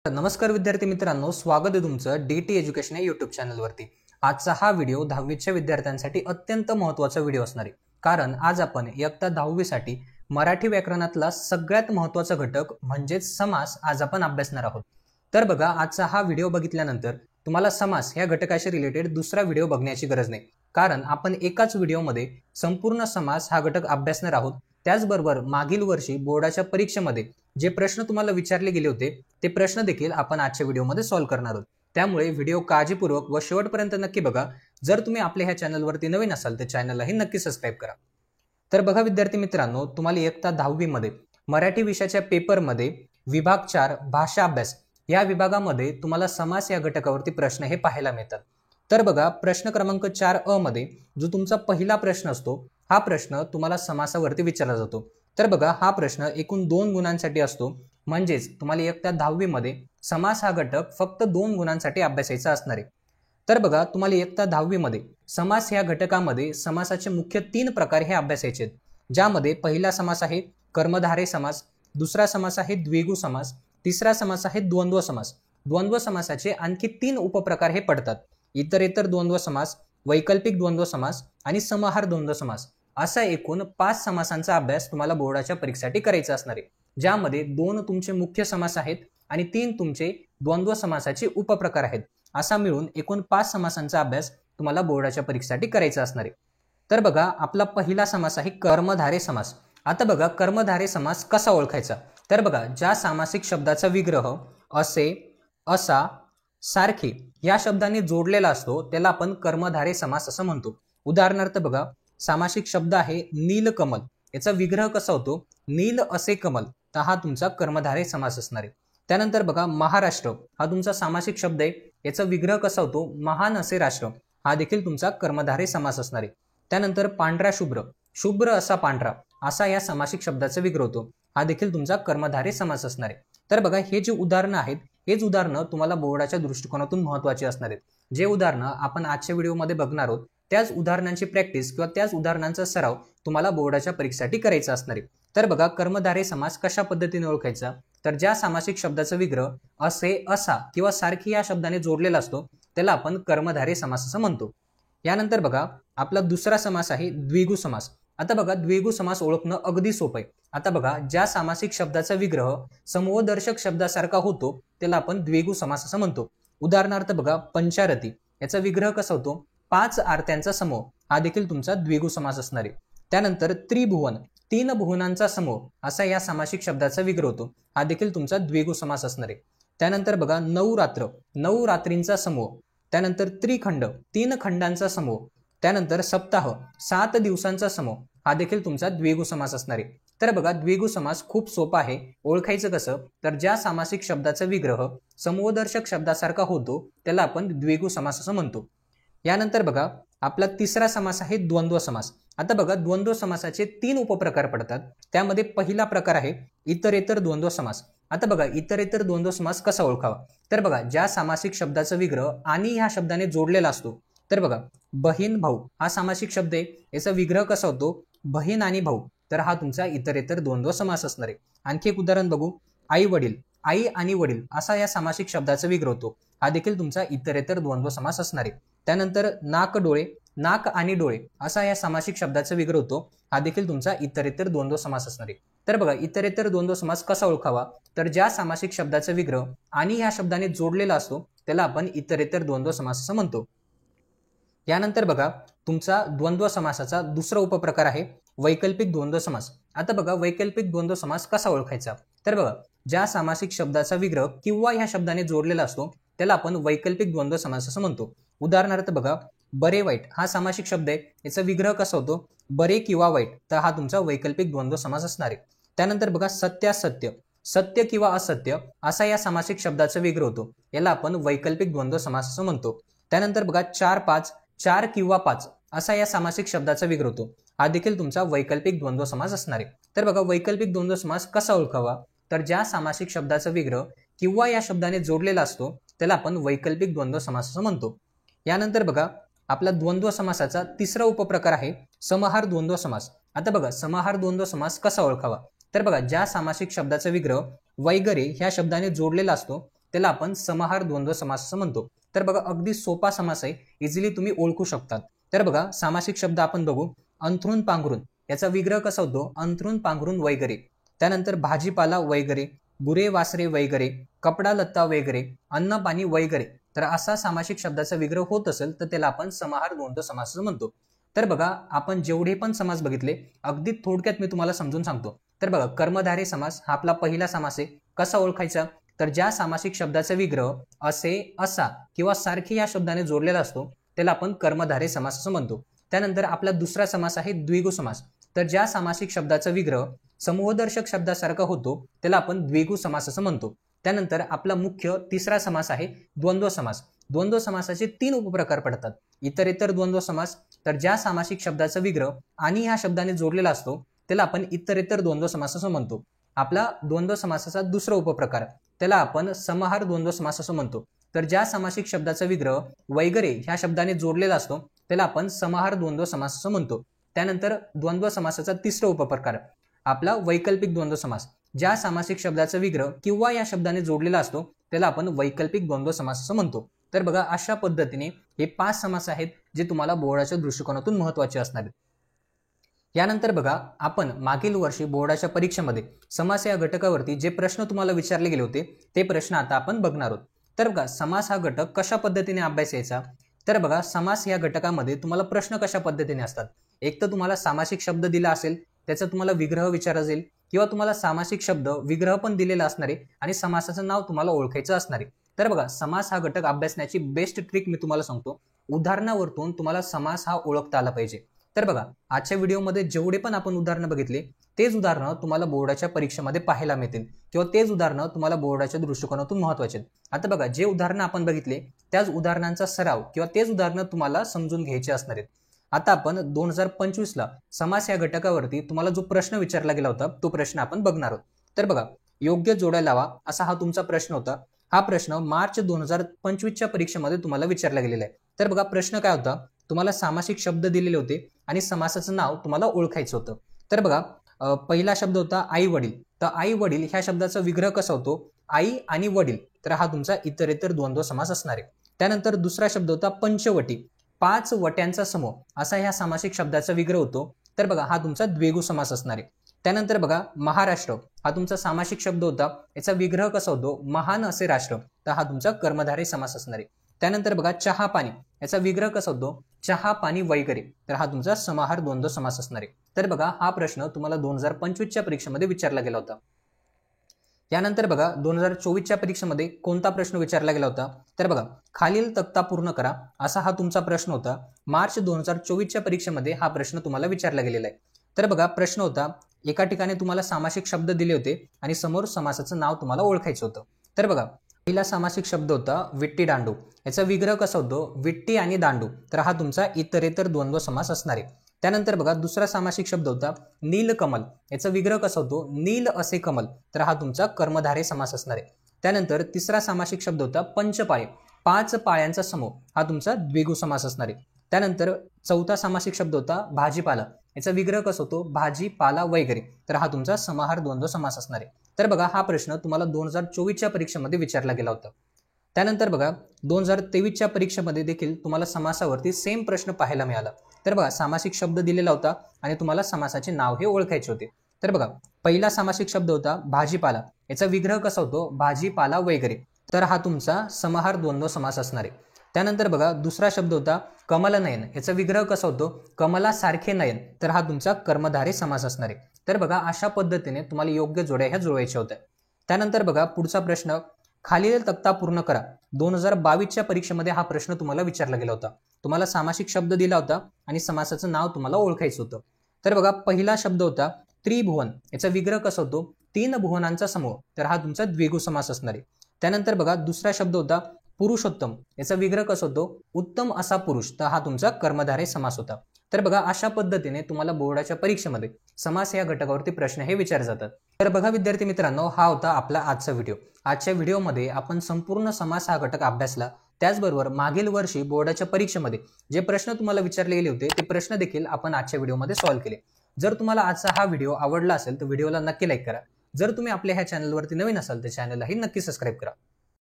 नमस्कार विद्यार्थी मित्रांनो, स्वागत आहे तुमचं डीटी एज्युकेशन या यूट्यूब चॅनलवरती। आजचा हा व्हिडिओ 10वीच्या विद्यार्थ्यांसाठी अत्यंत महत्त्वाचा व्हिडिओ असणार आहे, कारण आज आपण इयत्ता 10वी साठी मराठी व्याकरणातला सगळ्यात महत्त्वाचा घटक म्हणजेच समास आज आपण अभ्यासणार आहोत। तर बघा, आजचा हा व्हिडिओ बघितल्यानंतर तुम्हाला समास या घटकाशी रिलेटेड दुसरा व्हिडिओ बघण्याची गरज नाही, कारण आपण एकाच व्हिडिओमध्ये संपूर्ण समास हा घटक अभ्यासणार आहोत। त्याचबरोबर मागील वर्षी बोर्डाच्या परीक्षेमध्ये जे प्रश्न तुम्हाला विचारले गेले होते ते प्रश्न देखील आपण आजच्या व्हिडिओमध्ये सॉल्व्ह करणार आहोत। त्यामुळे व्हिडिओ काळजीपूर्वक व शेवटपर्यंत नक्की बघा। जर तुम्ही आपल्या ह्या चॅनलवरती नवीन असाल तर चॅनललाही नक्की सबस्क्राइब करा। तर बघा विद्यार्थी मित्रांनो, तुम्हाला इयत्ता 10वी मध्ये मराठी विषयाच्या पेपरमध्ये विभाग 4 भाषा अभ्यास या विभागामध्ये तुम्हाला समास या घटकावरती प्रश्न हे पाहायला मिळतात। तर बघा, प्रश्न क्रमांक 4 मध्ये जो तुमचा पहिला प्रश्न असतो हा प्रश्न तुम्हाला समासावरती विचारला जातो। तर बघा, हा प्रश्न एकूण 2 गुणांसाठी असतो, म्हणजेच तुम्हाला इयत्ता 10वी मध्ये समास हा घटक फक्त 2 गुणांसाठी अभ्यासायचा असणार आहे। तर बघा, तुम्हाला इयत्ता 10वी मध्ये समास या घटकामध्ये समासाचे मुख्य 3 प्रकार हे अभ्यासायचे आहेत, ज्यामध्ये पहिला समास आहे कर्मधारय समास, दुसरा समास आहे द्विगु समास, तिसरा समास आहे द्वंद्व समास। द्वंद्व समासाचे आणखी 3 उपप्रकार हे पडतात: इतरेतर द्वंद्व समास, वैकल्पिक द्वंद्व समास आणि समाहार द्वंद्व समास। असा एकूण 5 समासांचा अभ्यास तुम्हाला बोर्डाच्या परीक्षेसाठी करायचा असणार आहे, ज्यामध्ये 2 तुमचे मुख्य समास आहेत आणि 3 तुमचे द्वंद्व समासाचे उपप्रकार आहेत। असा मिळून एकूण 5 समासांचा अभ्यास तुम्हाला बोर्डाच्या परीक्षेसाठी करायचा असणार आहे। तर बघा, आपला पहिला समास आहे कर्मधारय समास। आता बघा, कर्मधारय समास कसा ओळखायचा? तर बघा, ज्या सामासिक शब्दाचा विग्रह असे, असा, सारखे या शब्दाने जोडलेला असतो त्याला आपण कर्मधारय समास असं म्हणतो। उदाहरणार्थ बघा, सामासिक शब्द आहे नीलकमल, याचा विग्रह कसा होतो? नील असे कमल, तर हा तुमचा कर्मधारय समास असणार आहे। त्यानंतर बघा, महाराष्ट्र हा तुमचा सामासिक शब्द आहे, याचा विग्रह कसा होतो? महान असे राष्ट्र, हा देखील तुमचा कर्मधारय समास असणार आहे। त्यानंतर पांढरा शुभ्र, शुभ्र असा पांढरा, असा या सामासिक शब्दाचा विग्रह होतो, हा देखील तुमचा कर्मधारय समास असणार आहे। तर बघा, हे जे उदाहरणं आहेत हेच उदाहरणं तुम्हाला बोर्डाच्या दृष्टिकोनातून महत्त्वाची असणार आहेत। जे उदाहरणं आपण आजच्या व्हिडिओमध्ये बघणार आहोत त्याच उदाहरणांची प्रॅक्टिस किंवा त्याच उदाहरणांचा सराव तुम्हाला बोर्डाच्या परीक्षेसाठी करायचा असणार आहे। तर बघा, कर्मधारय समास कशा पद्धतीने ओळखायचा? तर ज्या सामासिक शब्दाचा विग्रह असे, असा किंवा सारखी या शब्दाने जोडलेला असतो त्याला आपण कर्मधारय समास असं म्हणतो। यानंतर बघा, आपला दुसरा समास आहे द्विगु समास। आता बघा, द्विगु समास ओळखणं अगदी सोपं आहे। आता बघा, ज्या सामासिक शब्दाचा विग्रह समूहदर्शक शब्दासारखा होतो त्याला आपण द्विगु समास असं म्हणतो। उदाहरणार्थ बघा, पंचारती, याचा विग्रह कसा होतो? 5 आरत्यांचा समूह, हा देखील तुमचा द्विगु समास असणार आहे। त्यानंतर त्रिभुवन, 3 भुवनांचा समूह, असा या सामासिक शब्दाचा विग्रह होतो, हा देखील तुमचा द्विगु समास असणार आहे। त्यानंतर बघा, 9 रात्र, 9 रात्रींचा समूह। त्यानंतर त्रिखंड, 3 खंडांचा समूह। त्यानंतर सप्ताह, 7 दिवसांचा समूह, हा देखील तुमचा द्विगु समास असणार आहे। तर बघा, द्विगु समास खूप सोपा आहे। ओळखायचं कसं? तर ज्या सामासिक शब्दाचा विग्रह समूहदर्शक शब्दासारखा होतो त्याला आपण द्विगु समास असं म्हणतो। यानंतर बघा, आपला तिसरा समास आहे द्वंद्व समास। आता बघा, द्वंद्व समासाचे 3 उपप्रकार पडतात, त्यामध्ये पहिला प्रकार आहे इतरेतर द्वंद्व समास। आता बघा, इतरेतर द्वंद्व समास कसा ओळखावा? तर बघा, ज्या सामासिक शब्दाचा विग्रह आणि ह्या शब्दाने जोडलेला असतो, तर बघा, बहीण भाऊ हा सामासिक शब्द आहे, याचा विग्रह कसा होतो? बहीण आणि भाऊ, तर हा तुमचा इतरेतर द्वंद्व समास असणार आहे। आणखी एक उदाहरण बघू, आई वडील, आई आणि वडील असा या सामासिक शब्दाचा विग्रह होतो, हा देखील तुमचा इतरेतर द्वंद्व समास असणार आहे। त्यानंतर नाक डोळे, नाक आणि डोळे असा या सामासिक शब्दाचा विग्रह होतो, हा देखील तुमचा इतरेतर द्वंद्व समास असणार आहे। तर बघा, इतरेतर द्वंद्व समास कसा ओळखावा? तर ज्या सामासिक शब्दाचा विग्रह आणि ह्या शब्दाने जोडलेला असतो त्याला आपण इतरेतर द्वंद्व समास असं म्हणतो। यानंतर बघा, तुमचा द्वंद्व समासाचा दुसरा उपप्रकार आहे वैकल्पिक द्वंद्व समास। आता बघा, वैकल्पिक द्वंद्व समास कसा ओळखायचा? तर बघा, ज्या सामासिक शब्दाचा विग्रह किंवा ह्या शब्दाने जोडलेला असतो त्याला आपण वैकल्पिक द्वंद्व समास असं म्हणतो। उदाहरणार्थ बघा, बरे वाईट हा सामासिक शब्द आहे, याचा विग्रह कसा होतो? बरे किंवा वाईट, तर हा तुमचा वैकल्पिक द्वंद्व समास असणार आहे। त्यानंतर बघा, सत्यासत्य, सत्य किंवा असत्य असा या सामासिक शब्दाचा विग्रह होतो, याला आपण वैकल्पिक द्वंद्व समास असं म्हणतो। त्यानंतर बघा, 4-5, 4 किंवा 5 असा या सामासिक शब्दाचा विग्रह होतो, हा देखील तुमचा वैकल्पिक द्वंद्व समास असणार आहे। तर बघा, वैकल्पिक द्वंद्व समास कसा ओळखावा? तर ज्या सामासिक शब्दाचा विग्रह किंवा या शब्दाने जोडलेला असतो त्याला आपण वैकल्पिक द्वंद्व समास असं म्हणतो। यानंतर बघा, आपला द्वंद्व समासाचा तिसरा उपप्रकार आहे समाहार द्वंद्व समास। आता बघा, समाहार द्वंद्व समास कसा ओळखावा? तर बघा, ज्या सामासिक शब्दाचा विग्रह वगैरे ह्या शब्दाने जोडलेला असतो त्याला आपण समाहार द्वंद्व समास असं म्हणतो. तर बघा अगदी सोपा समास आहे, इझिली तुम्ही ओळखू शकतात. तर बघा सामासिक शब्द आपण बघू. अंथरून पांघरून याचा विग्रह कसा होतो? अंथरून पांघरून वगैरे. त्यानंतर भाजीपाला वगैरे, गुरे वासरे वगैरे, कपडा लत्ता वगैरे, अन्न पाणी वगैरे. तर असा सामासिक शब्दाचा विग्रह होत असेल तर त्याला आपण समाहार द्वंद्व समास असं म्हणतो. तर बघा आपण जेवढे पण समास बघितले अगदी थोडक्यात मी तुम्हाला समजून सांगतो. तर बघा कर्मधारय समास हा आपला पहिला समास आहे. कसा ओळखायचा? तर ज्या सामासिक शब्दाचा विग्रह असे, असा किंवा सारखे या शब्दाने जोडलेला असतो त्याला आपण कर्मधारय समास असं म्हणतो. त्यानंतर आपला दुसरा समास आहे द्विगु समास. तर ज्या सामासिक शब्दाचा विग्रह समूहदर्शक शब्दासारखा होतो त्याला आपण द्विगु समास असं म्हणतो. त्यानंतर आपला मुख्य तिसरा समास आहे द्वंद्व समास. द्वंद्व समासाचे 3 उपप्रकार पडतात. इतरेतर द्वंद्व समास. तर ज्या सामासिक शब्दाचा विग्रह आणि ह्या शब्दाने जोडलेला असतो त्याला आपण इतरेतर द्वंद्व समास असं म्हणतो. आपला द्वंद्व समासाचा दुसरा उपप्रकार त्याला आपण समाहार द्वंद्व समास असं म्हणतो. तर ज्या सामासिक शब्दाचा विग्रह वगैरे ह्या शब्दाने जोडलेला असतो त्याला आपण समाहार द्वंद्व समास असं म्हणतो. त्यानंतर द्वंद्व समासाचा तिसरा उपप्रकार आपला वैकल्पिक द्वंद्व समास. ज्या सामासिक शब्दाचा विग्रह किंवा या शब्दाने जोडलेला असतो त्याला आपण वैकल्पिक द्वंद्व समास असं म्हणतो. तर बघा अशा पद्धतीने हे 5 समास आहेत जे तुम्हाला बोर्डाच्या दृष्टिकोनातून महत्त्वाचे असणार आहेत. यानंतर बघा आपण मागील वर्षी बोर्डाच्या परीक्षेमध्ये समास या घटकावरती जे प्रश्न तुम्हाला विचारले गेले होते ते प्रश्न आता आपण बघणार आहोत. तर बघा समास हा घटक कशा पद्धतीने अभ्यास यायचा? तर बघा समास या घटकामध्ये तुम्हाला प्रश्न कशा पद्धतीने असतात? एक तर तुम्हाला सामासिक शब्द दिला असेल त्याचा तुम्हाला विग्रह विचारला जाईल किंवा तुम्हाला सामासिक शब्द विग्रह पण दिलेला असणार आहे आणि समासाचं नाव तुम्हाला ओळखायचं असणार आहे. तर बघा समास हा घटक अभ्यासण्याची बेस्ट ट्रिक मी तुम्हाला सांगतो. उदाहरणावरून तुम्हाला समास हा ओळखता आला पाहिजे. तर बघा आजच्या व्हिडिओमध्ये जेवढे पण आपण उदाहरणं बघितले तेच उदाहरणं तुम्हाला बोर्डाच्या परीक्षेमध्ये पाहायला मिळतील किंवा तेच उदाहरणं तुम्हाला बोर्डाच्या दृष्टिकोनातून महत्त्वाचे आहेत. आता बघा जे उदाहरणं आपण बघितले त्याच उदाहरणांचा सराव किंवा तेच उदाहरणं तुम्हाला समजून घ्यायचे असणार आहेत. आता आपण 2025ला समास या घटकावरती तुम्हाला जो प्रश्न विचारला गेला होता तो प्रश्न आपण बघणार आहोत. तर बघा योग्य जोड्या लावा असा हा तुमचा प्रश्न होता. हा प्रश्न मार्च 2025च्या परीक्षेमध्ये तुम्हाला विचारला गेलेला आहे. तर बघा प्रश्न काय होता? तुम्हाला सामासिक शब्द दिलेले होते आणि समासाचं नाव तुम्हाला ओळखायचं होतं. तर बघा पहिला शब्द होता आई वडील. तर आई वडील ह्या शब्दाचा विग्रह कसा होतो? आई आणि वडील. तर हा तुमचा इतरेतर द्वंद्व समास असणार आहे. त्यानंतर दुसरा शब्द होता पंचवटी. 5 वट्यांचा समूह असा ह्या सामासिक शब्दाचा विग्रह होतो. तर बघा हा तुमचा द्विगु समास असणार आहे. त्यानंतर बघा महाराष्ट्र हा तुमचा सामासिक शब्द होता. याचा विग्रह कसा होतो? महान असे राष्ट्र. तर हा तुमचा कर्मधारय समास असणार आहे. त्यानंतर बघा चहा पाणी याचा विग्रह कसा होतो? चहा पाणी वगैरे. तर हा तुमचा समाहार द्वंद्व समास असणार आहे. तर बघा हा प्रश्न तुम्हाला 2025च्या परीक्षेमध्ये विचारला गेला होता. यानंतर बघा 2024च्या परीक्षेमध्ये कोणता प्रश्न विचारला गेला होता? तर बघा खालील तक्ता पूर्ण करा असा हा तुमचा प्रश्न होता. मार्च 2024च्या परीक्षेमध्ये हा प्रश्न तुम्हाला विचारला गेलेला आहे. तर बघा प्रश्न होता एका ठिकाणी तुम्हाला सामासिक शब्द दिले होते आणि समोर समासाचं नाव तुम्हाला ओळखायचं होतं. तर बघा पहिला सामासिक शब्द होता विट्टी दांडू. याचा विग्रह कसा होतो? विट्टी आणि दांडू. तर हा तुमचा इतरेतर द्वंद्व समास असणार आहे. त्यानंतर बघा दुसरा सामासिक शब्द होता नीलकमल. याचा विग्रह कसा होतो? नील असे कमल. तर हा तुमचा कर्मधारय समास असणार आहे. त्यानंतर तिसरा सामासिक शब्द होता पंचपाळे. 5 पाळ्यांचा समूह. हा तुमचा द्विगु समास असणार आहे. त्यानंतर चौथा सामासिक शब्द होता भाजीपाला. याचा विग्रह कसा होतो? भाजीपाला वगैरे. तर हा तुमचा समाहार द्वंद्व समास असणार आहे. तर बघा हा प्रश्न तुम्हाला 2024च्या परीक्षेमध्ये विचारला गेला होता. त्यानंतर बघा 2023च्या परीक्षेमध्ये देखील तुम्हाला समासावरती सेम प्रश्न पाहायला मिळाला. तर बघा सामासिक शब्द दिलेला होता आणि तुम्हाला समासाचे नाव हे ओळखायचे होते. तर बघा पहिला सामासिक शब्द होता भाजीपाला. याचा विग्रह कसा होतो? भाजीपाला वगैरे. तर हा तुमचा समाहार द्वंद्व समास असणार आहे. त्यानंतर बघा दुसरा शब्द होता कमलनयन. याचा विग्रह कसा होतो? कमलासारखे नयन. तर हा तुमचा कर्मधारय समास असणार आहे. तर बघा अशा पद्धतीने तुम्हाला योग्य जोड्या ह्या जुळवायच्या होत्या. त्यानंतर बघा पुढचा प्रश्न खालील तक्ता पूर्ण करा. 2022च्या परीक्षेमध्ये हा प्रश्न तुम्हाला विचारला गेला होता. तुम्हाला सामासिक शब्द दिला होता आणि समासाचं नाव तुम्हाला ओळखायचं होतं. तर बघा पहिला शब्द होता त्रिभुवन. याचा विग्रह कसा होतो? 3 भुवनांचा समूह. तर हा तुमचा द्विगु समास असणार आहे. त्यानंतर बघा दुसरा शब्द होता पुरुषोत्तम. याचा विग्रह कसा होतो? उत्तम असा पुरुष. तर हा तुमचा कर्मधारय समास होता. तर बघा अशा पद्धतीने तुम्हाला बोर्डाच्या परीक्षेमध्ये समास या घटकावरती प्रश्न हे विचारले जातात. तर बघा विद्यार्थी मित्रांनो हा होता आपला आजचा व्हिडिओ. आजच्या व्हिडिओमध्ये आपण संपूर्ण समास हा घटक अभ्यासला. त्याचबरोबर मागील वर्षी बोर्डाच्या परीक्षेमध्ये जे प्रश्न तुम्हाला विचारले गेले होते ते प्रश्न देखील आपण आजच्या व्हिडिओमध्ये सॉल्व्ह केले. जर तुम्हाला आजचा हा व्हिडिओ आवडला असेल तर व्हिडिओला नक्की लाईक करा. जर तुम्ही आपल्या ह्या चॅनलवरती नवीन असाल तर चॅनललाही नक्की सबस्क्राईब करा.